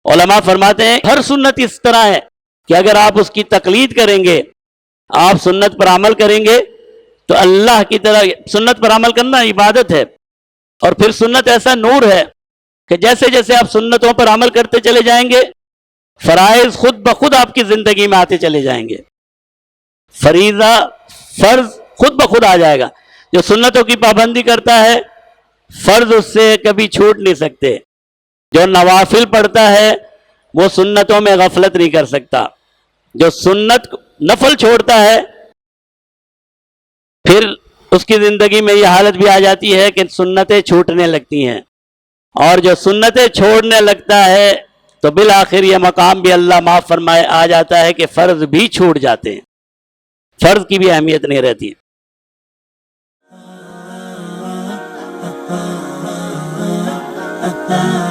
علماء فرماتے ہیں ہر سنت اس طرح ہے کہ اگر آپ اس کی تقلید کریں گے، آپ سنت پر عمل کریں گے تو اللہ کی طرح سنت پر عمل کرنا عبادت ہے، اور پھر سنت ایسا نور ہے کہ جیسے جیسے آپ سنتوں پر عمل کرتے چلے جائیں گے، فرائض خود بخود آپ کی زندگی میں آتے چلے جائیں گے، فریضہ فرض خود بخود آ جائے گا۔ جو سنتوں کی پابندی کرتا ہے فرض اس سے کبھی چھوٹ نہیں سکتے، جو نوافل پڑھتا ہے وہ سنتوں میں غفلت نہیں کر سکتا، جو سنت نفل چھوڑتا ہے پھر اس کی زندگی میں یہ حالت بھی آ جاتی ہے کہ سنتیں چھوٹنے لگتی ہیں، اور جو سنتیں چھوڑنے لگتا ہے تو بالآخر یہ مقام بھی اللہ معاف فرمائے آ جاتا ہے کہ فرض بھی چھوٹ جاتے ہیں، فرض کی بھی اہمیت نہیں رہتی۔ ah